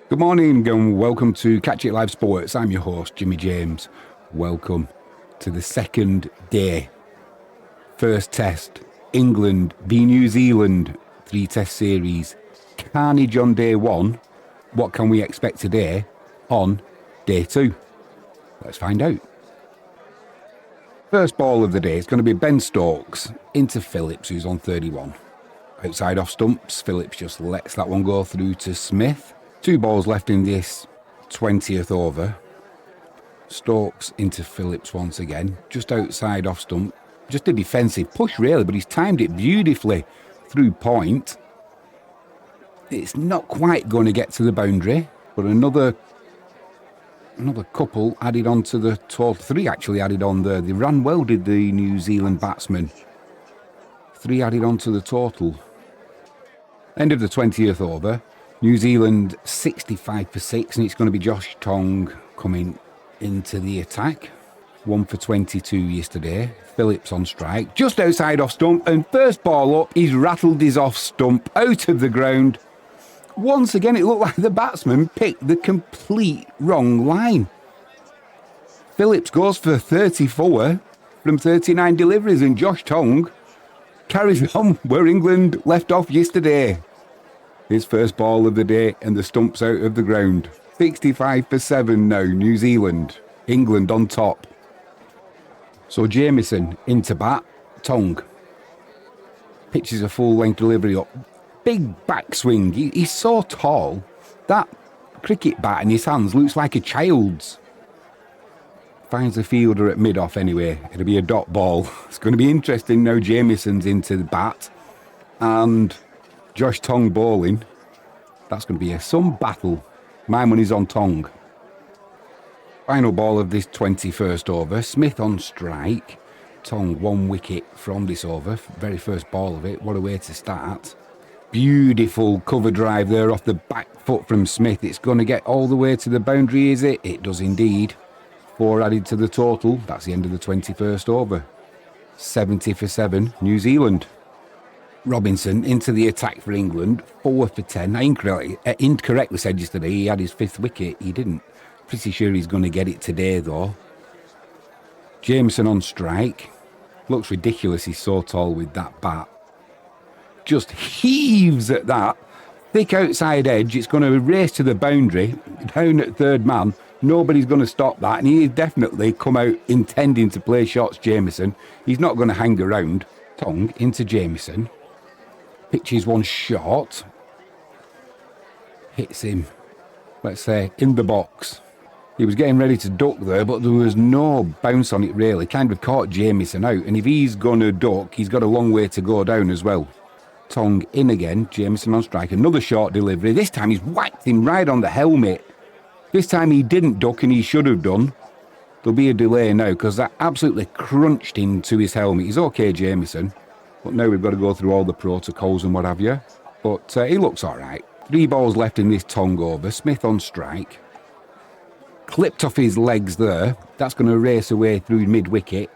Good morning and welcome to Catch It Live Sports. I'm your host, Jimmy James. Welcome to the second day. First test, England v New Zealand, 3-test series. Carnage on day one. What can we expect today on day two? Let's find out. First ball of the day is going to be Ben Stokes into Phillips, who's on 31. Outside off stumps, Phillips just lets that one go through to Smith. 2 balls left in this 20th over. Stokes into Phillips once again, just outside off stump. Just a defensive push really, but he's timed it beautifully through point. It's not quite going to get to the boundary, but another couple added on to the total. 3 actually added on there. They ran well, did the New Zealand batsmen. 3 added on to the total. End of the 20th over. New Zealand 65 for 6, and it's going to be Josh Tong coming into the attack. 1 for 22 yesterday. Phillips on strike, just outside off stump, and first ball up, he's rattled his off stump out of the ground. Once again, it looked like the batsman picked the complete wrong line. Phillips goes for 34 from 39 deliveries, and Josh Tong carries on where England left off yesterday. His first ball of the day and the stump's out of the ground. 65 for 7 now, New Zealand. England on top. So Jameson into bat. Tong pitches a full-length delivery up. Big backswing. He's so tall. That cricket bat in his hands looks like a child's. Finds the fielder at mid-off anyway. It'll be a dot ball. It's going to be interesting now. Jamieson's into the bat. And Josh Tong bowling. That's going to be some battle. My money's on Tong. Final ball of this 21st over. Smith on strike. Tong 1 wicket from this over. Very first ball of it. What a way to start. Beautiful cover drive there off the back foot from Smith. It's going to get all the way to the boundary, is it? It does indeed. 4 added to the total. That's the end of the 21st over. 70 for 7, New Zealand. Robinson into the attack for England, 4 for 10. I incorrectly said yesterday he had his 5th wicket. He didn't. Pretty sure he's going to get it today though. Jameson on strike. Looks ridiculous, he's so tall with that bat. Just heaves at that. Thick outside edge. It's going to race to the boundary. Down at third man. Nobody's going to stop that. And he's definitely come out intending to play shots, Jameson. He's not going to hang around. Tong into Jameson. Pitches one short. Hits him, let's say, in the box. He was getting ready to duck there, but there was no bounce on it really. Kind of caught Jamieson out. And if he's going to duck, he's got a long way to go down as well. Tong in again. Jameson on strike. Another short delivery. This time he's whacked him right on the helmet. This time he didn't duck and he should have done. There'll be a delay now because that absolutely crunched into his helmet. He's okay, Jameson. But now we've got to go through all the protocols and what have you. But he looks all right. 3 balls left in this Tong over. Smith on strike. Clipped off his legs there. That's going to race away through mid-wicket.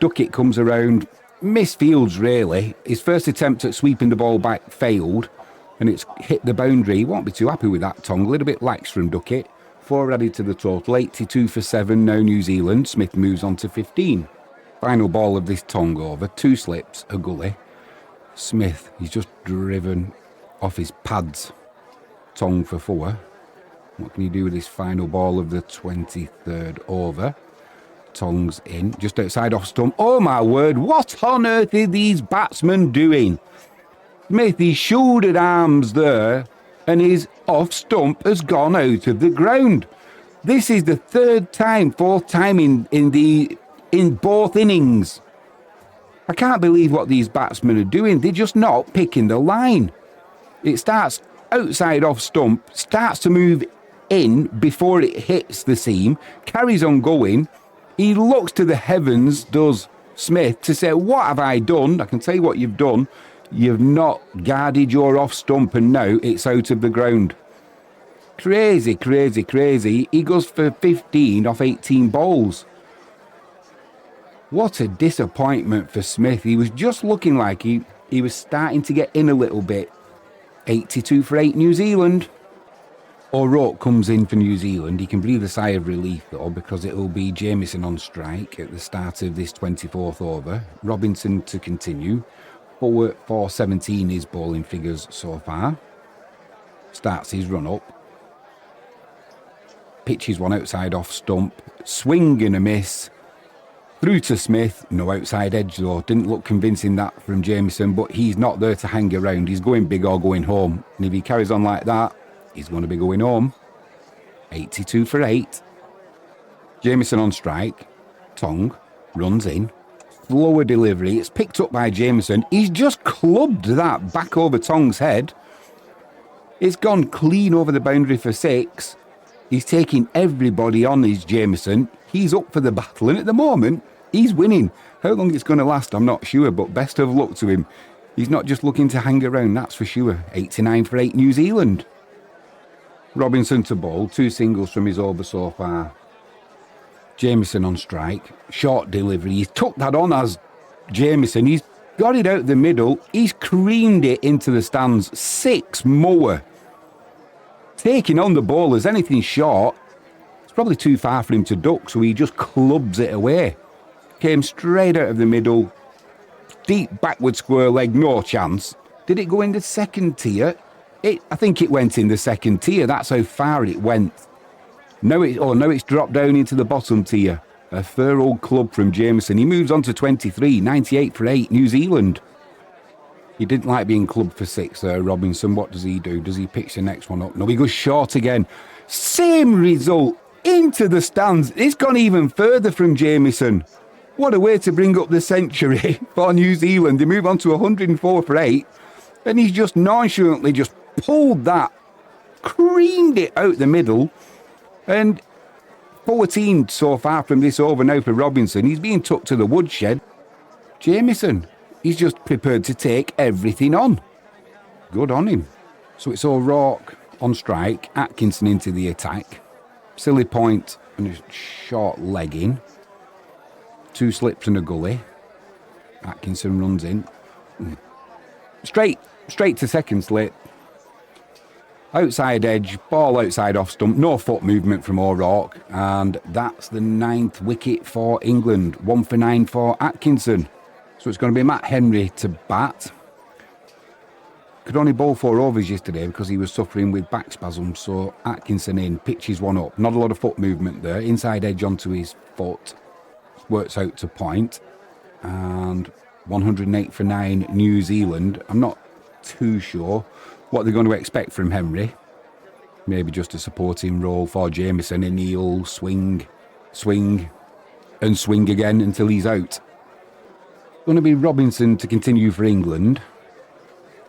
Duckett comes around. Misfields, really. His first attempt at sweeping the ball back failed. And it's hit the boundary. He won't be too happy with that, Tong. A little bit lax from Duckett. 4 added to the total. 82 for 7, now New Zealand. Smith moves on to 15. Final ball of this Tong over. 2 slips, a gully. Smith, he's just driven off his pads. Tong for 4. What can he do with this final ball of the 23rd over? Tong's in, just outside off stump. Oh my word, what on earth are these batsmen doing? Smith, his shouldered arms there, and his off stump has gone out of the ground. This is the 4th time in both innings. I can't believe what these batsmen are doing. They're just not picking the line. It starts outside off stump, starts to move in before it hits the seam, carries on going. He looks to the heavens, does Smith, to say, what have I done? I can tell you what you've done. You've not guarded your off stump and now it's out of the ground. Crazy, crazy, crazy. He goes for 15 off 18 balls. What a disappointment for Smith. He was just looking like he was starting to get in a little bit. 82 for 8 New Zealand. O'Rourke comes in for New Zealand. He can breathe a sigh of relief though, because it will be Jameson on strike at the start of this 24th over. Robinson to continue. 4-17 his bowling figures so far. Starts his run up. Pitches one outside off stump. Swing and a miss. Through to Smith. No outside edge though. Didn't look convincing that from Jameson, but he's not there to hang around. He's going big or going home. And if he carries on like that, he's going to be going home. 82 for 8. Jameson on strike. Tong runs in. Slower delivery. It's picked up by Jameson. He's just clubbed that back over Tong's head. It's gone clean over the boundary for 6. He's taking everybody on, is Jameson. He's up for the battle, and at the moment, he's winning. How long it's going to last, I'm not sure, but best of luck to him. He's not just looking to hang around, that's for sure. 89 for 8 New Zealand. Robinson to bowl, 2 singles from his over so far. Jameson on strike, short delivery. He's took that on as Jameson. He's got it out the middle. He's creamed it into the stands. 6 more. Taking on the bowlers, anything short, it's probably too far for him to duck, so he just clubs it away. Came straight out of the middle. Deep backward square leg, no chance. Did it go in the second tier? I think it went in the second tier. That's how far it went. Now it's dropped down into the bottom tier. A fair old club from Jameson. He moves on to 23, 98 for 8, New Zealand. He didn't like being clubbed for 6 there, Robinson. What does he do? Does he pitch the next one up? No, he goes short again. Same result. Into the stands. It's gone even further from Jameson. What a way to bring up the century for New Zealand. They move on to 104 for 8. And he's just nonchalantly just pulled that. Creamed it out the middle. And 14 so far from this over now for Robinson. He's being tucked to the woodshed. Jameson. He's just prepared to take everything on. Good on him. So it's O'Rourke on strike. Atkinson into the attack. Silly point and a short leg in. 2 slips and a gully. Atkinson runs in. Straight to second slip. Outside edge, ball outside off stump. No foot movement from O'Rourke. And that's the 9th wicket for England. 1 for 9 for Atkinson. So it's going to be Matt Henry to bat. Could only bowl 4 overs yesterday because he was suffering with back spasms. So Atkinson in, pitches one up. Not a lot of foot movement there. Inside edge onto his foot. Works out to point. And 108 for 9 New Zealand. I'm not too sure what they're going to expect from Henry. Maybe just a supporting role for Jameson, and he'll swing, and swing again until he's out. Going to be Robinson to continue for England.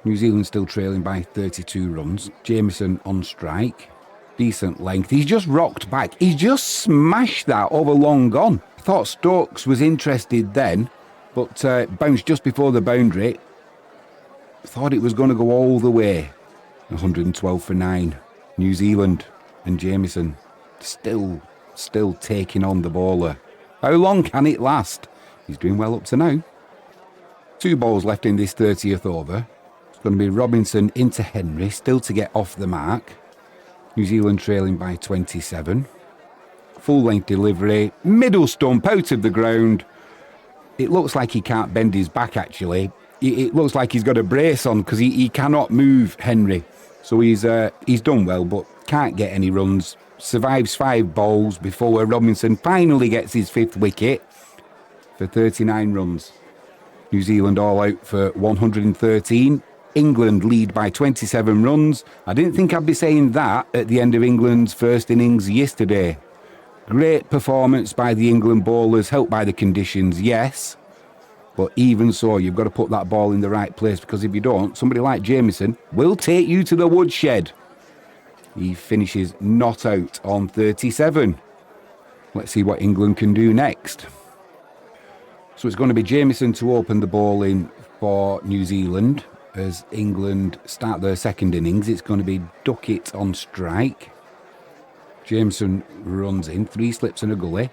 New Zealand still trailing by 32 runs. Jameson on strike. Decent length. He's just rocked back. He's just smashed that over long gone. I thought Stokes was interested then, but bounced just before the boundary. Thought it was going to go all the way. 112 for 9. New Zealand and Jameson still taking on the bowler. How long can it last? He's doing well up to now. 2 balls left in this 30th over. It's going to be Robinson into Henry, still to get off the mark. New Zealand trailing by 27. Full length delivery, middle stump out of the ground. It looks like he can't bend his back actually. It looks like he's got a brace on because he cannot move Henry. So he's done well but can't get any runs. Survives 5 balls before Robinson finally gets his 5th wicket for 39 runs. New Zealand all out for 113. England lead by 27 runs. I didn't think I'd be saying that at the end of England's first innings yesterday. Great performance by the England bowlers, helped by the conditions, yes. But even so, you've got to put that ball in the right place, because if you don't, somebody like Jameson will take you to the woodshed. He finishes not out on 37. Let's see what England can do next. So it's going to be Jameson to open the bowling for New Zealand as England start their second innings. It's going to be Duckett on strike. Jameson runs in, 3 slips and a gully.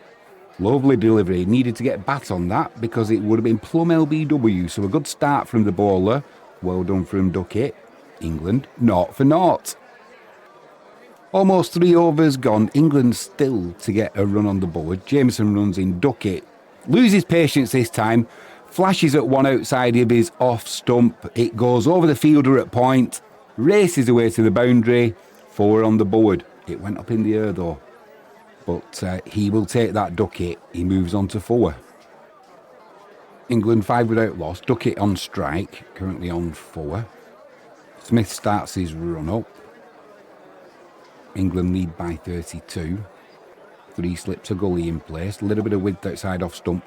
Lovely delivery. Needed to get bat on that because it would have been plumb LBW. So a good start from the bowler. Well done from Duckett. England, 0 for 0. Almost 3 overs gone. England still to get a run on the board. Jameson runs in. Duckett loses patience this time. Flashes at one outside of his off stump. It goes over the fielder at point. Races away to the boundary. 4 on the board. It went up in the air though. But he will take that Duckett. He moves on to 4. England 5 without loss. Duckett on strike. Currently on 4. Smith starts his run up. England lead by 32. 3 slips a gully in place. A little bit of width outside off stump.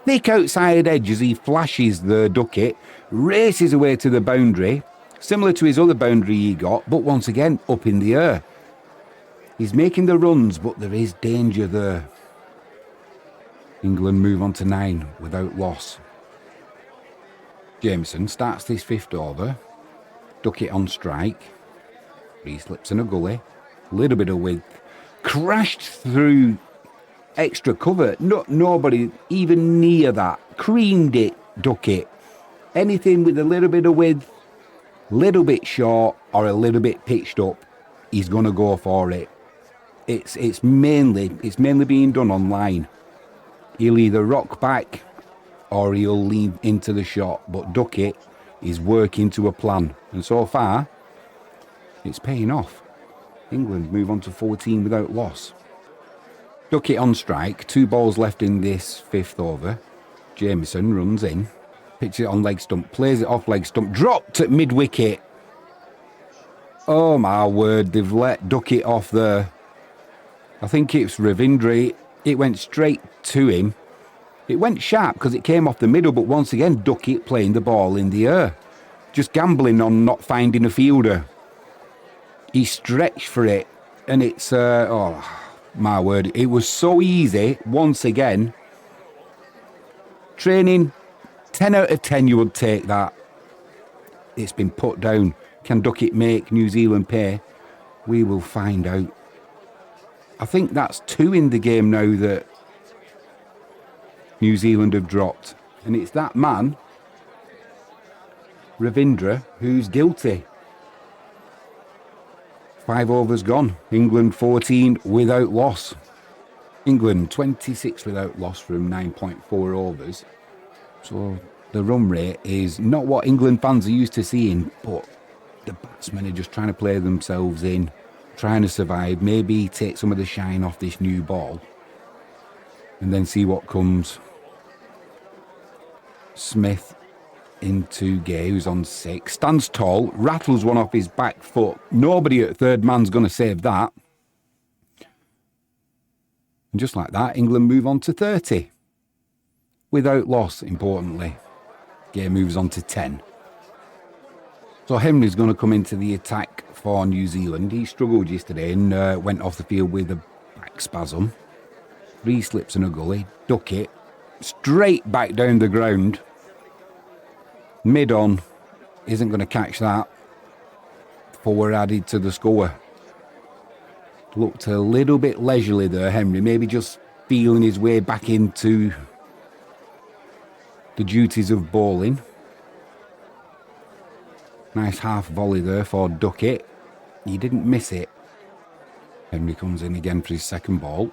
Thick outside edge as he flashes the Duckett. Races away to the boundary. Similar to his other boundary he got, but once again up in the air. He's making the runs, but there is danger there. England move on to 9 without loss. Jameson starts this 5th over. Duckett on strike. 3 slips and a gully. Little bit of width. Crashed through extra cover. Nobody even near that. Creamed it, Duckett. Anything with a little bit of width, little bit short, or a little bit pitched up, he's going to go for it. It's mainly being done on line. He'll either rock back or he'll lean into the shot. But Duckett is working to a plan. And so far, it's paying off. England move on to 14 without loss. Duckett on strike. 2 balls left in this 5th over. Jamieson runs in. Pitches it on leg stump. Plays it off leg stump. Dropped at mid-wicket. Oh my word. They've let Duckett off there. I think it's Ravindra. It went straight to him. It went sharp because it came off the middle. But once again, Duckett playing the ball in the air. Just gambling on not finding a fielder. He stretched for it, and it's, oh, my word, it was so easy, once again. Training, 10 out of 10 you would take that. It's been put down. Can Duckett make New Zealand pay? We will find out. I think that's 2 in the game now that New Zealand have dropped. And it's that man, Ravindra, who's guilty. 5 overs gone. England 14 without loss. England 26 without loss from 9.4 overs. So the run rate is not what England fans are used to seeing, but the batsmen are just trying to play themselves in, trying to survive, maybe take some of the shine off this new ball, and then see what comes. Smith into Gay, who's on 6. Stands tall, rattles one off his back foot. Nobody at third man's going to save that. And just like that, England move on to 30. Without loss, importantly. Gay moves on to 10. So Henry's going to come into the attack for New Zealand. He struggled yesterday and went off the field with a back spasm. 3 slips and a gully. Duckett. Straight back down the ground. Mid on, isn't going to catch that. 4 added to the score. Looked a little bit leisurely there, Henry. Maybe just feeling his way back into the duties of bowling. Nice half volley there for Duckett. He didn't miss it. Henry comes in again for his second ball.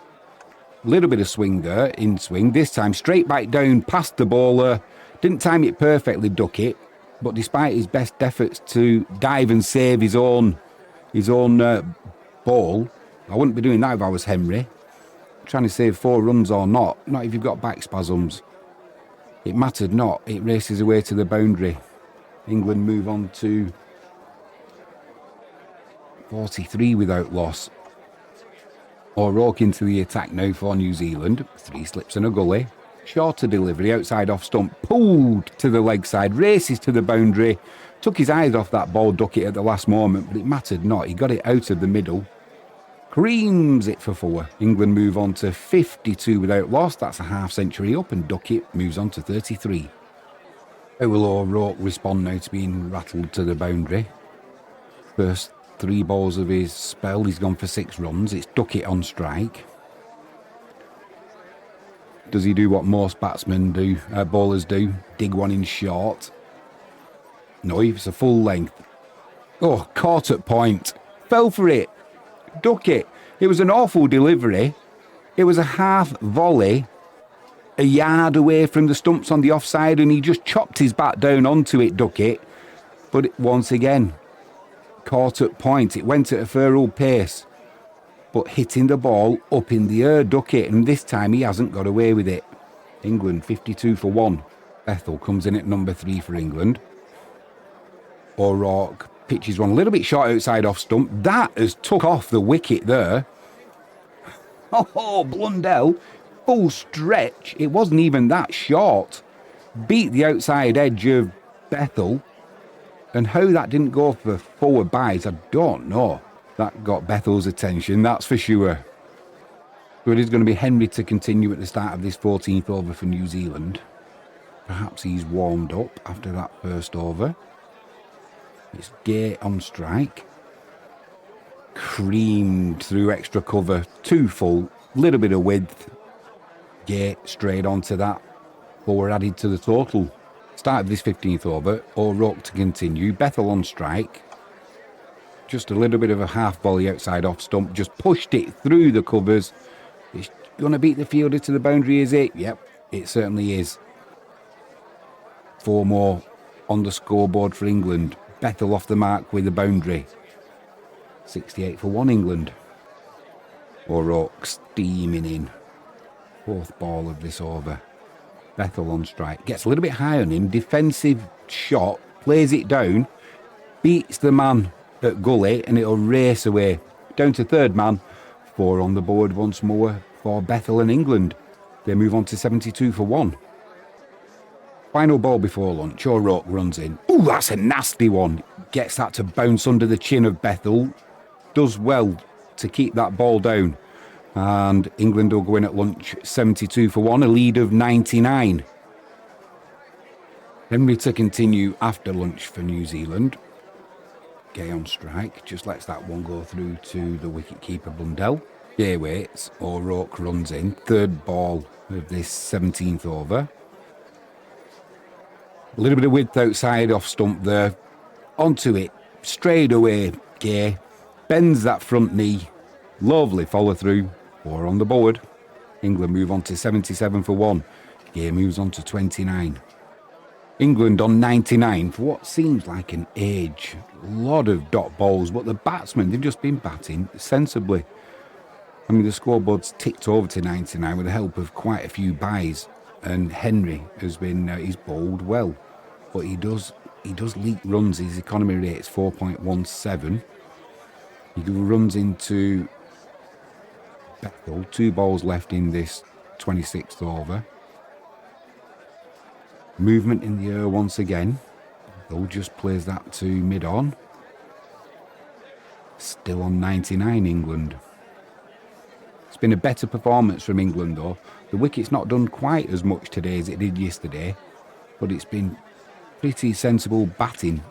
Little bit of swing there, in swing. This time straight back down past the bowler. Didn't time it perfectly, Duckett, but despite his best efforts to dive and save his own ball, I wouldn't be doing that if I was Henry. Trying to save 4 runs or not if you've got back spasms. It mattered not. It races away to the boundary. England move on to 43 without loss. O'Rourke into the attack now for New Zealand. 3 slips and a gully. Shorter delivery, outside off stump, pulled to the leg side, races to the boundary, took his eyes off that ball, Duckett, at the last moment, but it mattered not. He got it out of the middle, creams it for 4. England move on to 52 without loss. That's a half century up, and Duckett moves on to 33. How will O'Rourke respond now to being rattled to the boundary? First 3 balls of his spell, he's gone for 6 runs. It's Duckett on strike. Does he do what most batsmen do, bowlers do? Dig one in short? No, it's a full length. Oh, caught at point. Fell for it. Duckett. It was an awful delivery. It was a half volley, a yard away from the stumps on the offside, and he just chopped his bat down onto it, Duckett. But once again, caught at point. It went at a fair old pace, but hitting the ball up in the air, Duckett, and this time he hasn't got away with it. England 52 for 1. Bethell comes in at number 3 for England. O'Rourke pitches one a little bit short outside off stump. That has took off the wicket there. Oh, Blundell, full stretch. It wasn't even that short. Beat the outside edge of Bethell. And how that didn't go for forward buys, I don't know. That got Bethell's attention, that's for sure. So it is going to be Henry to continue at the start of this 14th over for New Zealand. Perhaps he's warmed up after that first over. It's Gay on strike. Creamed through extra cover, too full, little bit of width. Gay straight onto that. 4 added to the total. Start of this 15th over, O'Rourke to continue. Bethell on strike. Just a little bit of a half volley outside off stump. Just pushed it through the covers. It's going to beat the fielder to the boundary, is it? Yep, it certainly is. 4 more on the scoreboard for England. Bethell off the mark with the boundary. 68 for 1 England. O'Rourke steaming in. 4th ball of this over. Bethell on strike. Gets a little bit high on him. Defensive shot. Plays it down. Beats the man at gully and it'll race away. Down to 3rd man. 4 on the board once more for Bethell and England. They move on to 72 for 1. Final ball before lunch. O'Rourke runs in. Ooh, that's a nasty one. Gets that to bounce under the chin of Bethell. Does well to keep that ball down. And England will go in at lunch 72 for 1, a lead of 99. Henry to continue after lunch for New Zealand. Gay on strike, just lets that one go through to the wicket-keeper Blundell. Gay waits, O'Rourke runs in. 3rd ball of this 17th over. A little bit of width outside off stump there. Onto it, straight away, Gay. Bends that front knee. Lovely follow through. 4 on the board. England move on to 77 for 1. Gay moves on to 29. England on 99 for what seems like an age. A lot of dot balls, but the batsmen, they've just been batting sensibly. I mean, the scoreboard's ticked over to 99 with the help of quite a few byes. And Henry has been, he's bowled well. But he does leak runs. His economy rate's 4.17. He runs into Bethell. 2 balls left in this 26th over. Movement in the air once again. Bethell just plays that to mid-on. Still on 99 England. It's been a better performance from England though. The wicket's not done quite as much today as it did yesterday. But it's been pretty sensible batting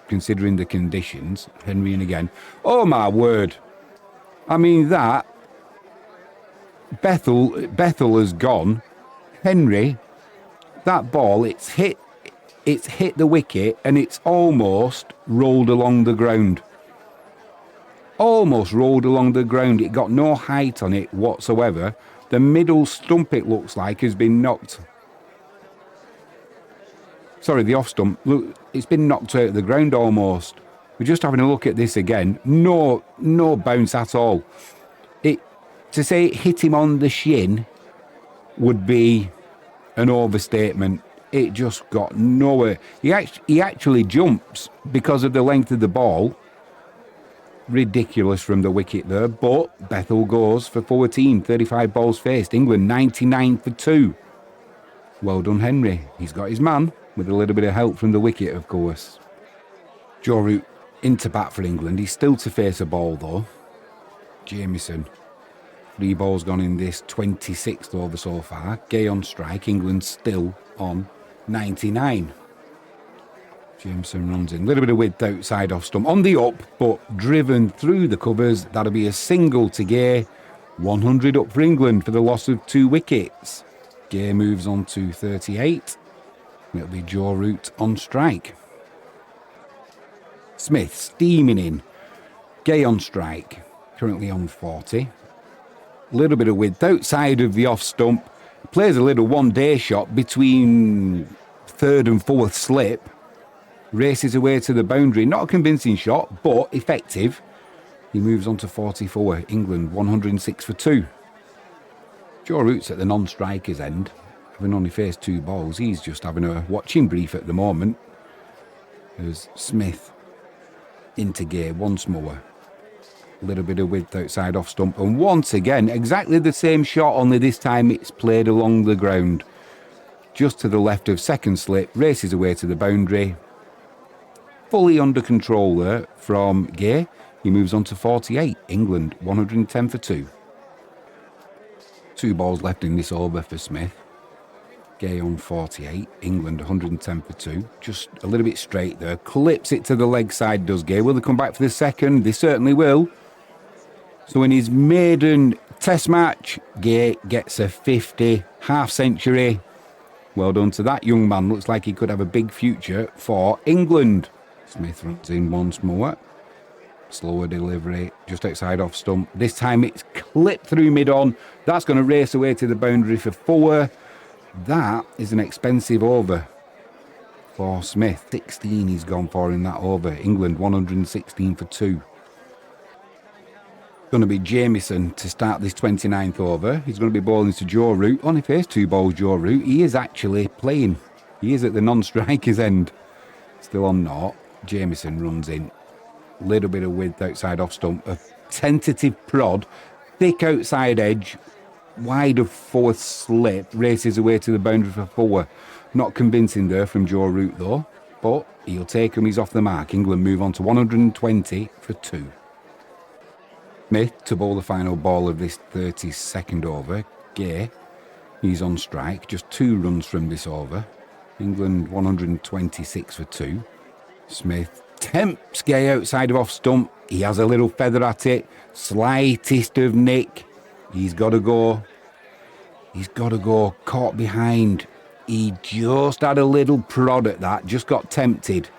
considering the conditions. Henry in again. Oh my word. I mean that. Bethell has gone. Henry, that ball, it's hit the wicket and it's almost rolled along the ground. Almost rolled along the ground. It got no height on it whatsoever. The middle stump, it looks like, has been knocked. Sorry, the off stump. Look, it's been knocked out of the ground almost. We're just having a look at this again. No bounce at all. To say it hit him on the shin would be an overstatement. It just got nowhere. He actually jumps because of the length of the ball. Ridiculous from the wicket there, but Bethell goes for 14, 35 balls faced. England 99 for 2. Well done, Henry. He's got his man, with a little bit of help from the wicket, of course. Joe Root into bat for England. He's still to face a ball, though. Jameson. 3 balls gone in this 26th over so far. Gay on strike. England still on 99. Jameson runs in. A little bit of width outside off stump. On the up, but driven through the covers. That'll be a single to Gay. 100 up for England for the loss of 2 wickets. Gay moves on to 38. It'll be Joe Root on strike. Smith steaming in. Gay on strike, currently on 40. A little bit of width outside of the off stump. Plays a little one-day shot between third and fourth slip. Races away to the boundary. Not a convincing shot, but effective. He moves on to 44. England 106 for 2. Joe Root's at the non-striker's end. Having only faced 2 balls, he's just having a watching brief at the moment. As Smith into gear once more. A little bit of width outside off stump. And once again, exactly the same shot, only this time it's played along the ground. Just to the left of second slip. Races away to the boundary. Fully under control there from Gay. He moves on to 48. England 110 for 2. 2 balls left in this over for Smith. Gay on 48. England 110 for 2. Just a little bit straight there. Clips it to the leg side, does Gay. Will they come back for the second? They certainly will. So in his maiden test match, Gay gets a 50, half century. Well done to that young man. Looks like he could have a big future for England. Smith runs in once more. Slower delivery, just outside off stump. This time it's clipped through mid-on. That's going to race away to the boundary for 4. That is an expensive over for Smith. 16 he's gone for in that over. England 116 for 2. Going to be Jameson to start this 29th over. He's going to be bowling to Joe Root. Only faced 2 balls, Joe Root. He is actually playing. He is at the non-striker's end. Still on naught. Jamieson runs in. Little bit of width outside off stump. A tentative prod. Thick outside edge. Wide of fourth slip. Races away to the boundary for 4. Not convincing there from Joe Root though. But he'll take him. He's off the mark. England move on to 120 for 2. Smith to bowl the final ball of this 32nd over. Gay, he's on strike. Just 2 runs from this over. England 126 for 2. Smith tempts Gay outside of off stump. He has a little feather at it. Slightest of nick. He's got to go. He's got to go. Caught behind. He just had a little prod at that. Just got tempted.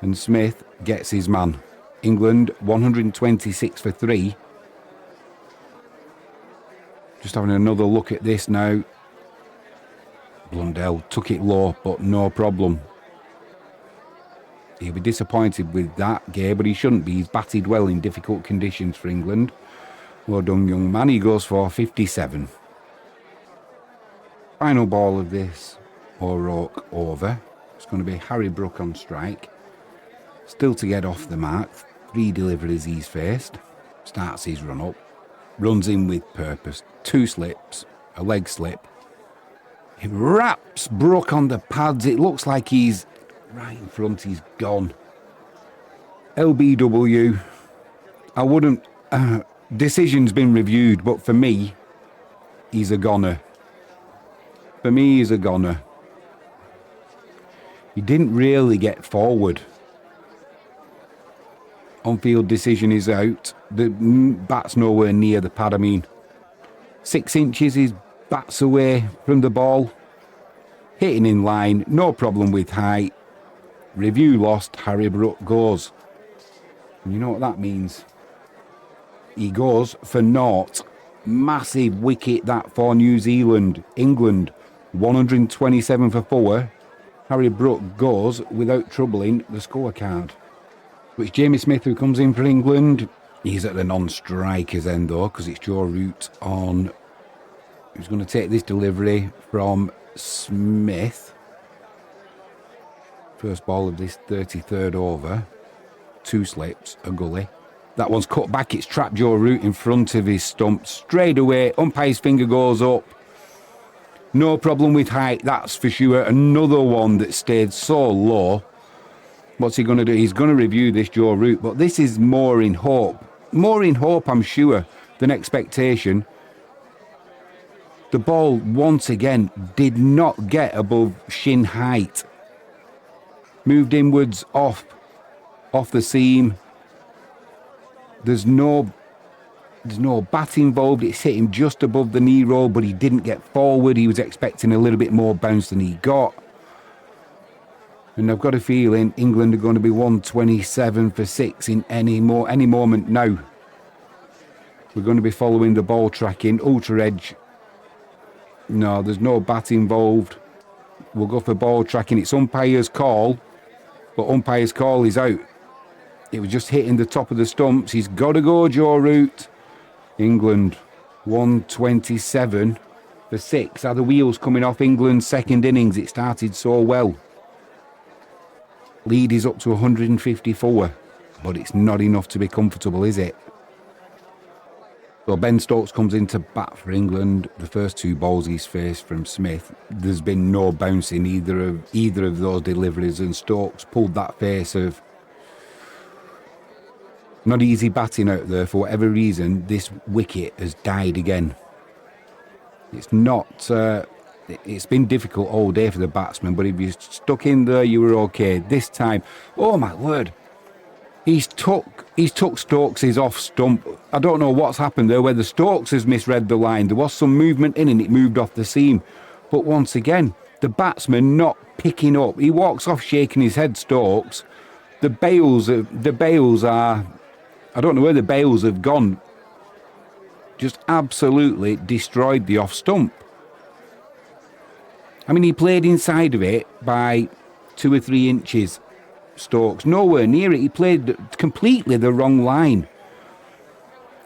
And Smith gets his man. England 126 for 3. Just having another look at this now. Blundell took it low, but no problem. He'll be disappointed with that, Gay, but he shouldn't be. He's batted well in difficult conditions for England. Well done, young man. He goes for 57. Final ball of this O'Rourke over. It's going to be Harry Brook on strike. Still to get off the mark. 3 deliveries he's faced. Starts his run up. Runs in with purpose. 2 slips. A leg slip. He wraps Brook on the pads. It looks like he's right in front. He's gone. LBW. I wouldn't... decision's been reviewed, but for me, he's a goner. For me, he's a goner. He didn't really get forward. On-field decision is out. The bat's nowhere near the pad. I mean, 6 inches his bat's away from the ball. Hitting in line. No problem with height. Review lost. Harry Brook goes. And you know what that means? He goes for naught. Massive wicket that for New Zealand. England 127 for 4. Harry Brook goes without troubling the scorecard. It's Jamie Smith who comes in for England. He's at the non-striker's end though, because it's Joe Root on. Who's going to take this delivery from Smith. First ball of this 33rd over. 2 slips, a gully. That one's cut back. It's trapped Joe Root in front of his stump. Straight away, umpire's finger goes up. No problem with height, that's for sure. Another one that stayed so low. What's he going to do? He's going to review this Joe Root, but this is more in hope. More in hope, I'm sure, than expectation. The ball, once again, did not get above shin height. Moved inwards off the seam. There's no bat involved. It's hit him just above the knee roll, but he didn't get forward. He was expecting a little bit more bounce than he got. And I've got a feeling England are going to be 127 for 6 in any moment now. We're going to be following the ball tracking, ultra edge. No, there's no bat involved. We'll go for ball tracking. It's umpire's call, but umpire's call is out. It was just hitting the top of the stumps. He's got to go, Joe Root. England 127 for 6. Are the wheels coming off England's second innings? It started so well. Lead is up to 154, but it's not enough to be comfortable, is it? So Ben Stokes comes into bat for England. The first 2 balls he's faced from Smith, there's been no bounce in either of those deliveries, and Stokes pulled that face of not easy batting out there. For whatever reason, this wicket has died again. It's not. It's been difficult all day for the batsman, but if you stuck in there, you were okay. This time, oh my word, he's took Stokes' off stump. I don't know what's happened there, whether Stokes has misread the line. There was some movement in and it moved off the seam. But once again, the batsman not picking up. He walks off shaking his head, Stokes. The bails are, I don't know where the bails have gone. Just absolutely destroyed the off stump. I mean, he played inside of it by 2 or 3 inches, Stokes. Nowhere near it. He played completely the wrong line.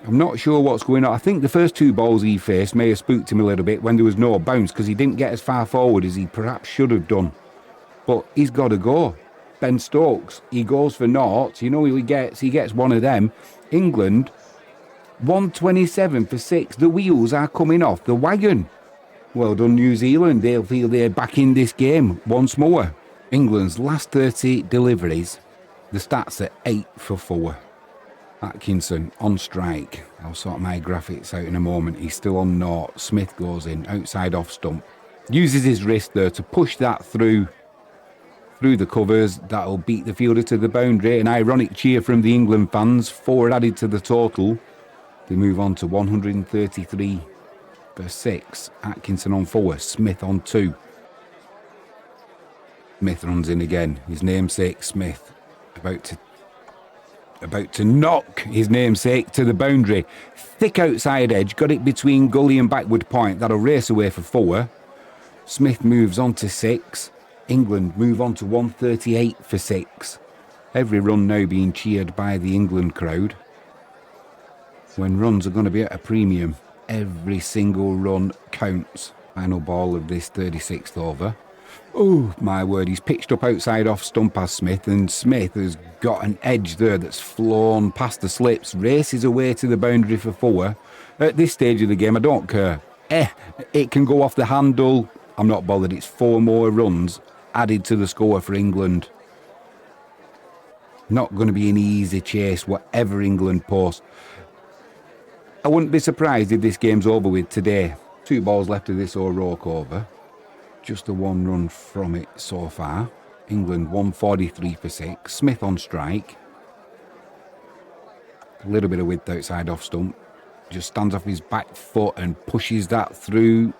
I'm not sure what's going on. I think the first 2 balls he faced may have spooked him a little bit when there was no bounce, because he didn't get as far forward as he perhaps should have done. But he's got to go. Ben Stokes, he goes for naught. You know who he gets one of them. England, 127 for 6. The wheels are coming off the wagon. Well done, New Zealand. They'll feel they're back in this game once more. England's last 30 deliveries, the stats are 8 for 4. Atkinson on strike. I'll sort my graphics out in a moment. He's still on naught. Smith goes in, outside off stump. Uses his wrist there to push that through the covers. That'll beat the fielder to the boundary. An ironic cheer from the England fans. 4 added to the total. They move on to 133 for 6. Atkinson on 4. Smith on 2. Smith runs in again. His namesake Smith about to knock his namesake to the boundary. Thick outside edge. Got it between gully and backward point. That'll race away for 4. Smith moves on to 6. England move on to 138 for 6. Every run now being cheered by the England crowd. When runs are going to be at a premium, every single run counts. Final ball of this 36th over. Oh my word, he's pitched up outside off stump as Smith, and Smith has got an edge there that's flown past the slips, races away to the boundary for 4. At this stage of the game, I don't care. It can go off the handle. I'm not bothered. It's 4 more runs added to the score for England. Not going to be an easy chase, whatever England post. I wouldn't be surprised if this game's over with today. 2 balls left of this O'Rourke over. Just the 1 run from it so far. England 143 for 6. Smith on strike. A little bit of width outside off stump. Just stands off his back foot and pushes that through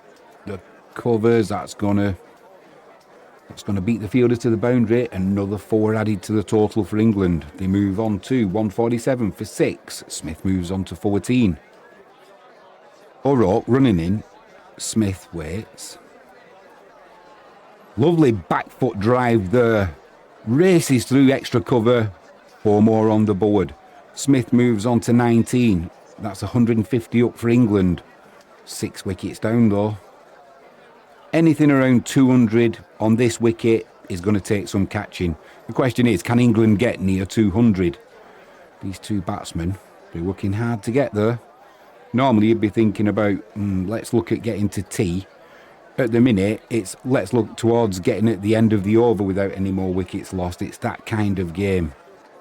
the covers. That's gonna beat the fielder to the boundary. Another 4 added to the total for England. They move on to 147 for 6. Smith moves on to 14. O'Rourke running in. Smith waits. Lovely back foot drive there. Races through extra cover. 4 more on the board. Smith moves on to 19. That's 150 up for England. 6 wickets down though. Anything around 200 on this wicket is going to take some catching. The question is, can England get near 200? These 2 batsmen, they're working hard to get there. Normally you'd be thinking about, let's look at getting to tea. At the minute, it's let's look towards getting at the end of the over without any more wickets lost. It's that kind of game.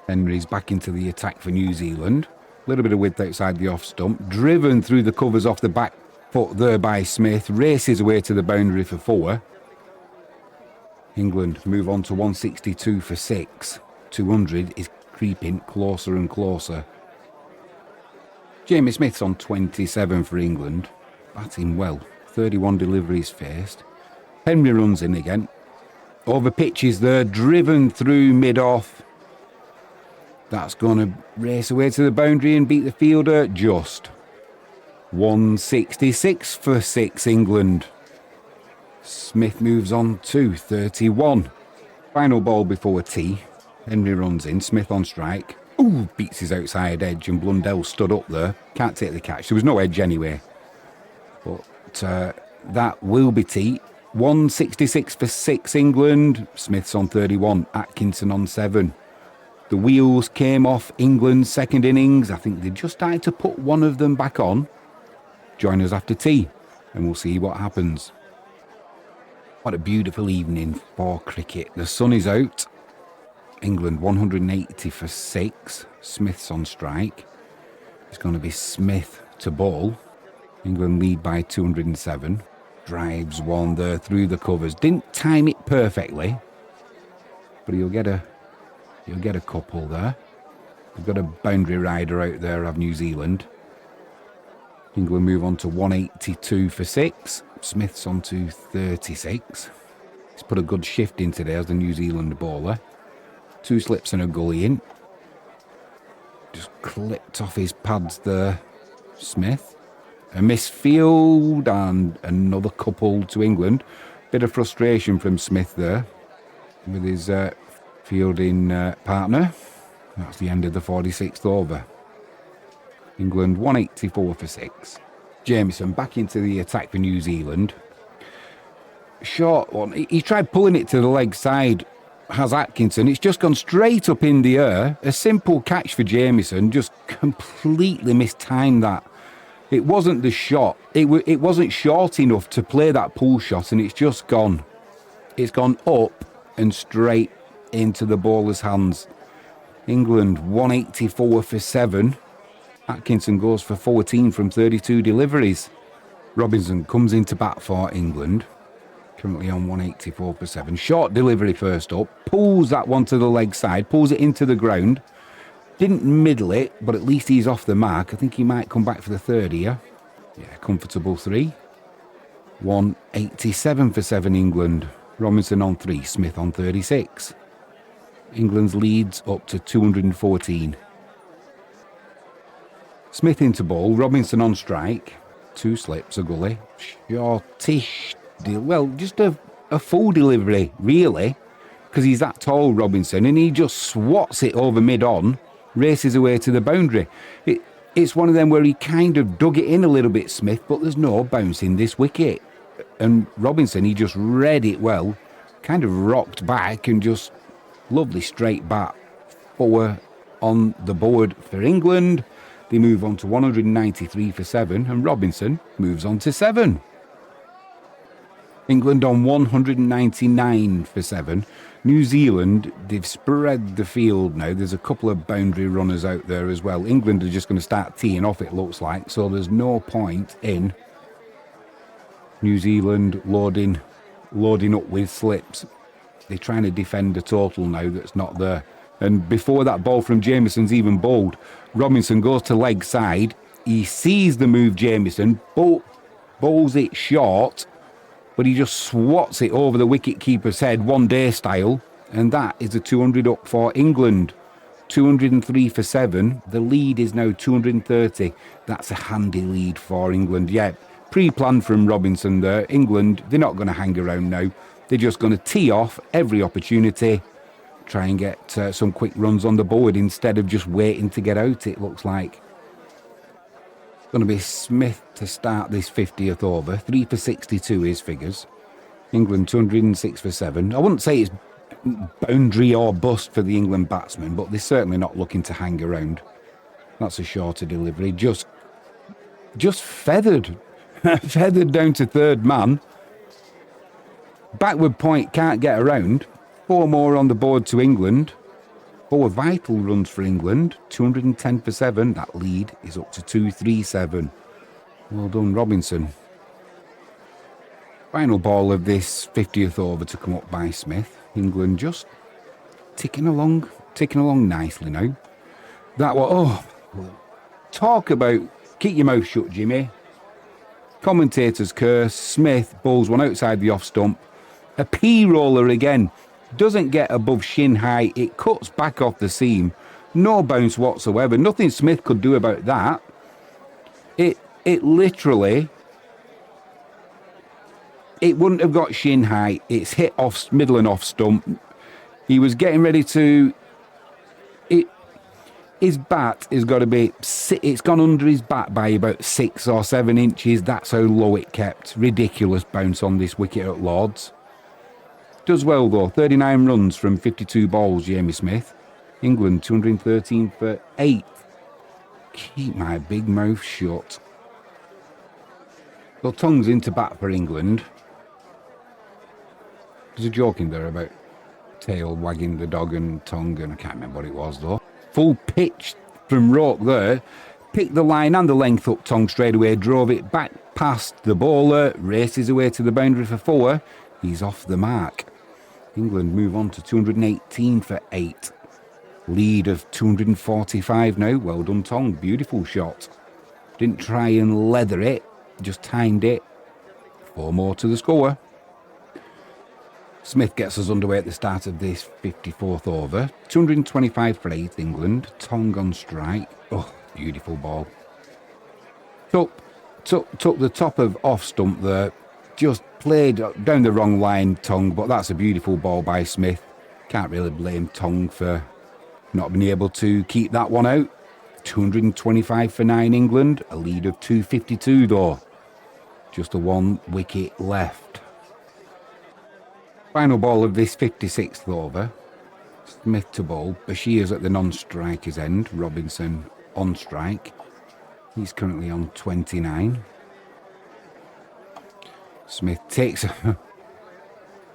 Henry's back into the attack for New Zealand. A little bit of width outside the off stump. Driven through the covers off the back foot there by Smith. Races away to the boundary for 4. England move on to 162 for 6. 200 is creeping closer and closer. Jamie Smith's on 27 for England. Batting well. 31 deliveries faced. Henry runs in again. Over pitches there, driven through mid-off. That's going to race away to the boundary and beat the fielder just. 166 for 6 England. Smith moves on to 31. Final ball before tea. Henry runs in, Smith on strike. Ooh, beats his outside edge and Blundell stood up there. Can't take the catch. There was no edge anyway. But that will be tea. 166 for 6 England. Smith's on 31. Atkinson on 7. The wheels came off England's second innings. I think they just started to put one of them back on. Join us after tea and we'll see what happens. What a beautiful evening for cricket. The sun is out. England 180 for 6. Smith's on strike. It's going to be Smith to bowl. England lead by 207. Drives one there through the covers. Didn't time it perfectly, but he'll get a couple there. We've got a boundary rider out there of New Zealand. England move on to 182 for 6. Smith's on to 36. He's put a good shift in today as the New Zealand bowler. 2 slips and a gully in. Just clipped off his pads there, Smith. A misfield and another couple to England. Bit of frustration from Smith there with his fielding partner. That's the end of the 46th over. England 184 for 6. Jameson back into the attack for New Zealand. Short one. He tried pulling it to the leg side. Has Atkinson. It's just gone straight up in the air. A simple catch for Jamieson. Just completely mistimed that. It wasn't the shot. It wasn't short enough to play that pull shot, and it's just gone. It's gone up and straight into the bowler's hands. England 184 for 7. Atkinson goes for 14 from 32 deliveries. Robinson comes into bat for England. Currently on 184 for 7. Short delivery first up. Pulls that one to the leg side. Pulls it into the ground. Didn't middle it, but at least he's off the mark. I think he might come back for the third here. Yeah, comfortable 3. 187 for 7 England. Robinson on 3, Smith on 36. England's leads up to 214. Smith into bowl, Robinson on strike. 2 slips, a gully. Shortish, well, just a full delivery, really, because he's that tall, Robinson, and he just swats it over mid-on. Races away to the boundary. It's one of them where he kind of dug it in a little bit, Smith, but there's no bouncing this wicket. And Robinson, he just read it well, kind of rocked back and just lovely straight bat. 4 on the board for England. They move on to 193 for 7 and Robinson moves on to 7. England on 199 for 7. New Zealand, they've spread the field now. There's a couple of boundary runners out there as well. England are just going to start teeing off, it looks like. So there's no point in New Zealand loading up with slips. They're trying to defend a total now that's not there. And before that ball from Jameson's even bowled, Robinson goes to leg side. He sees the move Jameson, bowls it short, but he just swats it over the wicket-keeper's head, one-day style, and that is a 200 up for England. 203 for 7. The lead is now 230. That's a handy lead for England. Yeah, pre-planned from Robinson there. England, they're not going to hang around now. They're just going to tee off every opportunity, try and get some quick runs on the board instead of just waiting to get out, it looks like. Going to be Smith to start this 50th over. 3 for 62 his figures. England 206 for 7. I wouldn't say it's boundary or bust for the England batsmen, but they're certainly not looking to hang around. That's a shorter delivery. Just feathered. Feathered down to third man. Backward point can't get around. 4 more on the board to England. 4 vital runs for England. 210 for 7. That lead is up to 237. Well done, Robinson. Final ball of this 50th over to come up by Smith. England just ticking along nicely now. That was, talk about keep your mouth shut, Jimmy. Commentator's curse. Smith bowls one outside the off stump. A P-roller again. Doesn't get above shin height. It cuts back off the seam. No bounce whatsoever. Nothing Smith could do about that. It literally... It wouldn't have got shin height. It's hit off middle and off stump. He was getting ready to... His bat has got to be... It's gone under his bat by about 6 or 7 inches. That's how low it kept. Ridiculous bounce on this wicket at Lords. Does well though. 39 runs from 52 balls, Jamie Smith. England 213 for 8. Keep my big mouth shut. Well, Tong's into bat for England. There's a joke in there about tail wagging the dog and Tong, and I can't remember what it was though. Full pitch from Roke there. Picked the line and the length up. Tong straight away, drove it back past the bowler, races away to the boundary for 4. He's off the mark. England move on to 218 for 8. Lead of 245 now. Well done, Tong. Beautiful shot. Didn't try and leather it, just timed it. 4 more to the score. Smith gets us underway at the start of this 54th over. 225 for 8, England. Tong on strike. Oh, beautiful ball. Took the top of off stump there. Just played down the wrong line, Tong, but that's a beautiful ball by Smith. Can't really blame Tong for not being able to keep that one out. 225 for 9, England. A lead of 252 though. Just a 1 wicket left. Final ball of this 56th over. Smith to bowl. Bashir's at the non-striker's end. Robinson on strike. He's currently on 29. Smith takes...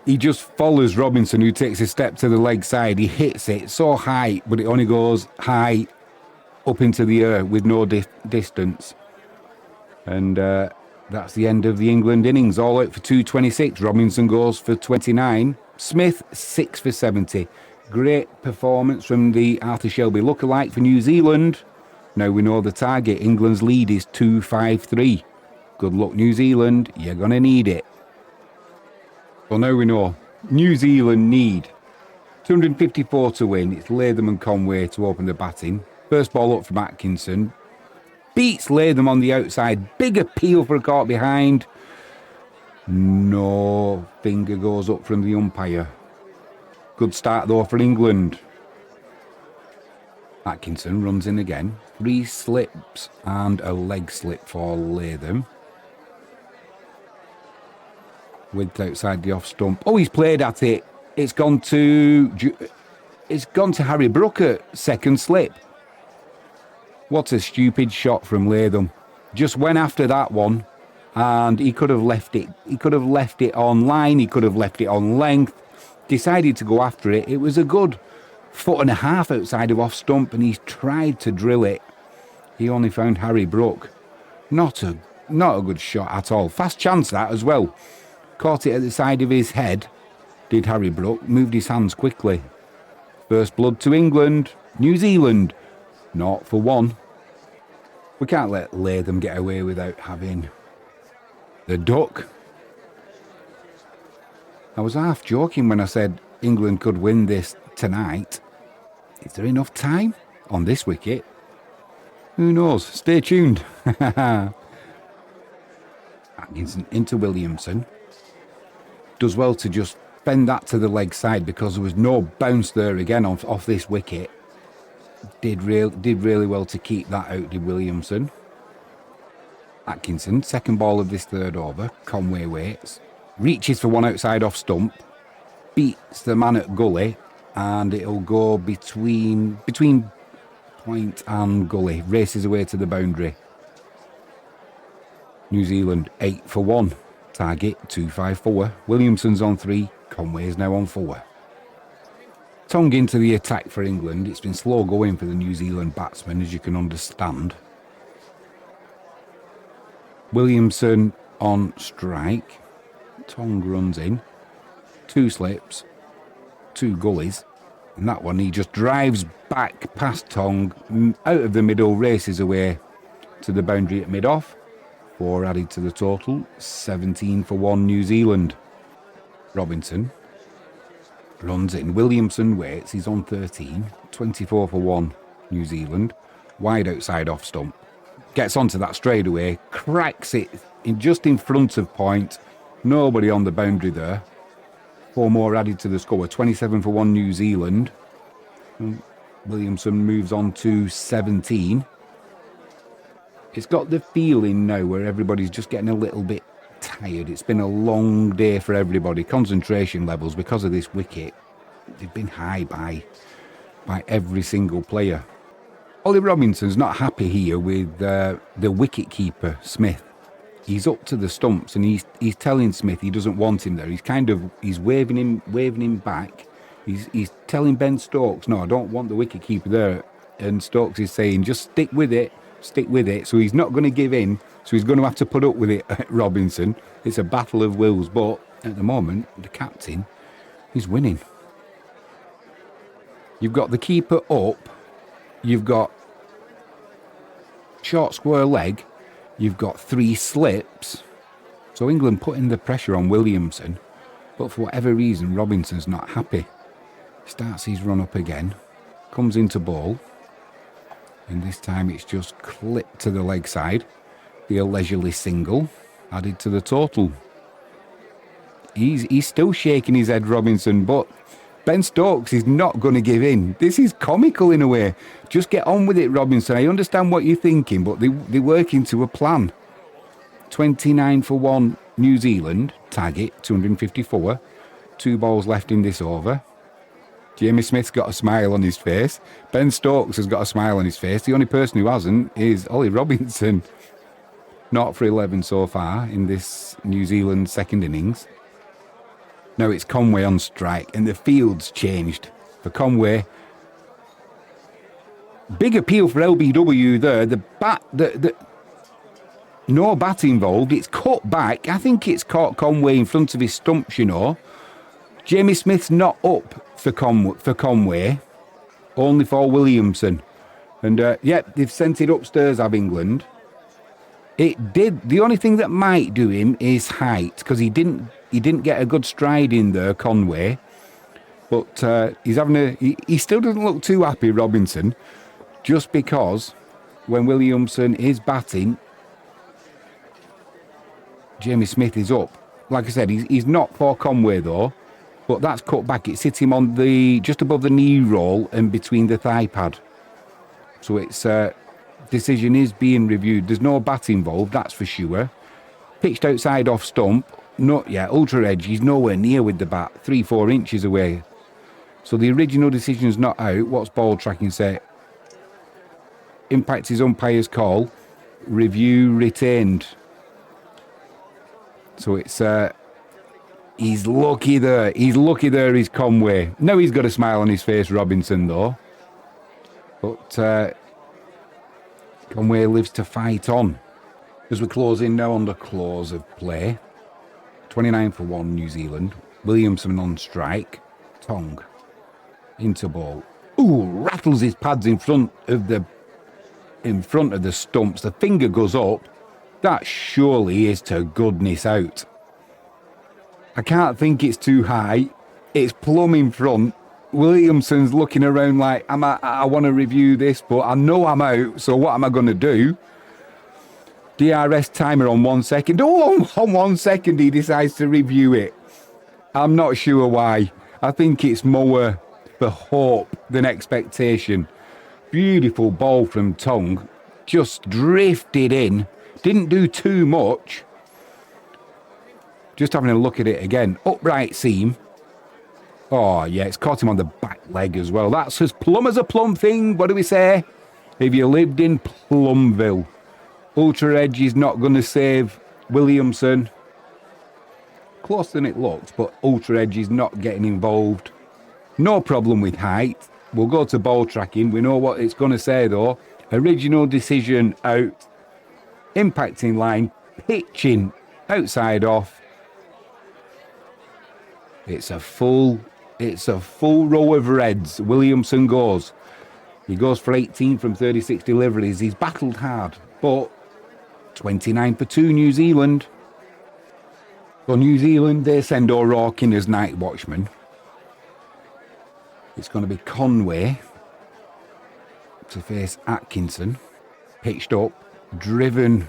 He just follows Robinson, who takes a step to the leg side. He hits it so high, but it only goes high up into the air with no distance. And that's the end of the England innings. All out for 226. Robinson goes for 29. Smith, 6 for 70. Great performance from the Arthur Shelby lookalike for New Zealand. Now we know the target. England's lead is 253. Good luck, New Zealand. You're going to need it. Well, now we know. New Zealand need 254 to win. It's Latham and Conway to open the batting. First ball up from Atkinson. Beats Latham on the outside. Big appeal for a caught behind. No finger goes up from the umpire. Good start though for England. Atkinson runs in again. 3 slips and a leg slip for Latham. Width outside the off stump. Oh, he's played at it. It's gone to Harry Brook at second slip. What a stupid shot from Latham. Just went after that one, and he could have left it. He could have left it on line. He could have left it on length. Decided to go after it. It was a good 1.5 foot outside of off stump, and he's tried to drill it. He only found Harry Brook. Not a good shot at all. Fast chance that as well. Caught it at the side of his head. Did Harry Brook. Moved his hands quickly. First blood to England. New Zealand. 0 for 1. We can't let Latham get away without having the duck. I was half joking when I said England could win this tonight. Is there enough time on this wicket? Who knows? Stay tuned. Atkinson into Williamson. Does well to just bend that to the leg side because there was no bounce there again off this wicket. Did really well to keep that out, did Williamson. Atkinson, second ball of this third over. Conway waits. Reaches for one outside off stump. Beats the man at gully. And it'll go between point and gully. Races away to the boundary. New Zealand 8 for 1. Target 254. Williamson's on 3. Conway's now on 4. Tong into the attack for England. It's been slow going for the New Zealand batsmen, as you can understand. Williamson on strike. Tong runs in. 2 slips. 2 gullies. And that one he just drives back past Tong. Out of the middle, races away to the boundary at mid-off. 4 added to the total. 17 for 1 New Zealand. Robinson runs in. Williamson waits. He's on 13. 24 for 1, New Zealand. Wide outside off stump. Gets onto that straightaway. Cracks it just in front of point. Nobody on the boundary there. 4 more added to the score. 27 for 1, New Zealand. Williamson moves on to 17. It's got the feeling now where everybody's just getting a little bit tired. It's been a long day for everybody. Concentration levels, because of this wicket, they've been high by every single player. Ollie Robinson's not happy here with the wicket keeper, Smith. He's up to the stumps and he's telling Smith he doesn't want him there. He's waving him back. He's telling Ben Stokes, no, I don't want the wicket keeper there. And Stokes is saying, just stick with it. So he's not going to give in. So he's going to have to put up with it, Robinson. It's a battle of wills, but at the moment, the captain is winning. You've got the keeper up. You've got short square leg. You've got 3 slips. So England putting the pressure on Williamson. But for whatever reason, Robinson's not happy. Starts his run up again. Comes into ball. And this time it's just clipped to the leg side. Be a leisurely single. Added to the total. He's still shaking his head, Robinson, but Ben Stokes is not going to give in. This is comical in a way. Just get on with it, Robinson. I understand what you're thinking, but they're working to a plan. 29 for 1, New Zealand. Tag it, 254. 2 balls left in this over. Jamie Smith's got a smile on his face. Ben Stokes has got a smile on his face. The only person who hasn't is Ollie Robinson. Not for 11 so far in this New Zealand second innings. Now it's Conway on strike and the field's changed for Conway. Big appeal for LBW there. No bat involved. It's cut back. I think it's caught Conway in front of his stumps, you know. Jamie Smith's not up for Conway, only for Williamson. And they've sent it upstairs, have England. It did. The only thing that might do him is height, because he didn't get a good stride in there, Conway. But he still doesn't look too happy, Robinson, just because when Williamson is batting, Jamie Smith is up. Like I said, he's not for Conway though, but that's cut back. It sits him on just above the knee roll and between the thigh pad. So it's decision is being reviewed. There's no bat involved, that's for sure. Pitched outside off stump. Not yet. Ultra edge. He's nowhere near with the bat. 3-4 inches away. So the original decision's not out. What's ball tracking say? Impacts his umpire's call. Review retained. So it's he's lucky there. He's Conway. Now he's got a smile on his face, Robinson though. But Conway lives to fight on. As we close in now on the close of play. 29 for 1, New Zealand. Williamson on strike. Tong into ball. Ooh, rattles his pads in front of the stumps. The finger goes up. That surely is to goodness out. I can't think it's too high. It's plumb in front. Williamson's looking around like, I want to review this, but I know I'm out, so what am I going to do? DRS timer on 1 second. Oh, on 1 second he decides to review it. I'm not sure why. I think it's more for hope than expectation. Beautiful ball from Tong. Just drifted in. Didn't do too much. Just having a look at it again. Upright seam. Oh, yeah, it's caught him on the back leg as well. That's as plumb as a plum thing. What do we say? If you lived in Plumville. Ultra edge is not going to save Williamson. Closer than it looked, but Ultra edge is not getting involved. No problem with height. We'll go to ball tracking. We know what it's going to say, though. Original decision out. Impacting line. Pitching outside off. It's a full row of reds. Williamson goes. He goes for 18 from 36 deliveries. He's battled hard, but 29 for 2 New Zealand. So New Zealand, they send O'Rourke in as night watchman. It's going to be Conway to face Atkinson. Pitched up, driven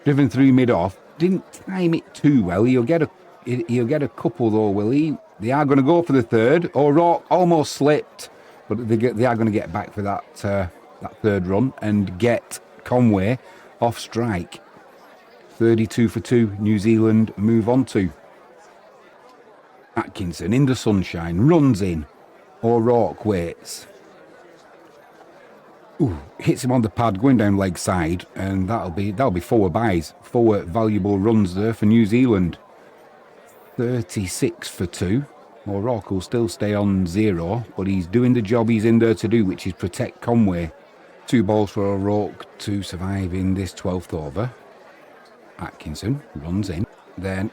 through mid-off. Didn't time it too well. He'll get a couple though, will he? They are going to go for the third. O'Rourke almost slipped, but they are going to get back for that third run and get Conway off strike. 32 for 2, New Zealand move on to. Atkinson in the sunshine, runs in. O'Rourke waits. Ooh, hits him on the pad, going down leg side, and that'll be 4 byes. 4 valuable runs there for New Zealand. 36 for 2. O'Rourke will still stay on 0, but he's doing the job he's in there to do, which is protect Conway. 2 balls for O'Rourke to survive in this 12th over. Atkinson runs in. Then,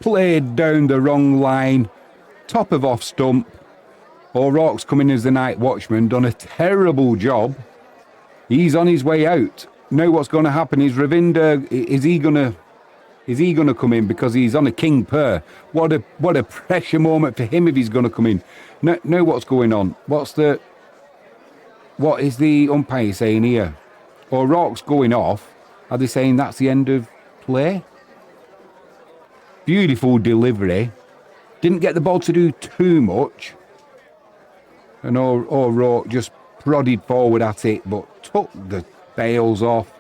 played down the wrong line. Top of off stump. O'Rourke's coming as the night watchman. Done a terrible job. He's on his way out. Now what's going to happen is Ravinder, is he going to come in because he's on a king pair? What a pressure moment for him if he's going to come in. Now what's going on? What is the umpire saying here? O'Rourke's going off. Are they saying that's the end of play? Beautiful delivery. Didn't get the ball to do too much. And O'Rourke just prodded forward at it, but took the bails off.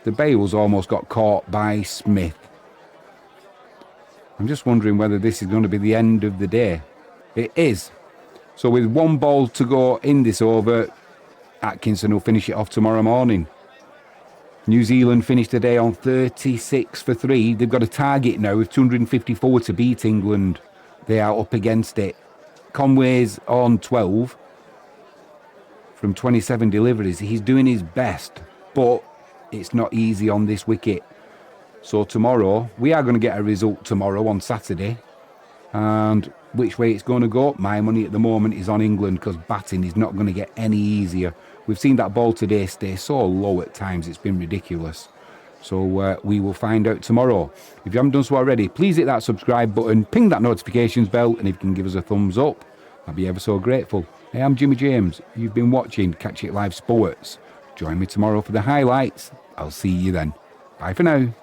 The bails almost got caught by Smith. I'm just wondering whether this is going to be the end of the day. It is. So with 1 ball to go in this over, Atkinson will finish it off tomorrow morning. New Zealand finished the day on 36 for 3. They've got a target now of 254 to beat England. They are up against it. Conway's on 12 from 27 deliveries. He's doing his best, but it's not easy on this wicket. So tomorrow, we are going to get a result tomorrow on Saturday. And which way it's going to go, my money at the moment is on England, because batting is not going to get any easier. We've seen that ball today stay so low at times, it's been ridiculous. So we will find out tomorrow. If you haven't done so already, please hit that subscribe button, ping that notifications bell, and if you can give us a thumbs up, I'd be ever so grateful. Hey, I'm Jimmy James. You've been watching Catch It Live Sports. Join me tomorrow for the highlights. I'll see you then. Bye for now.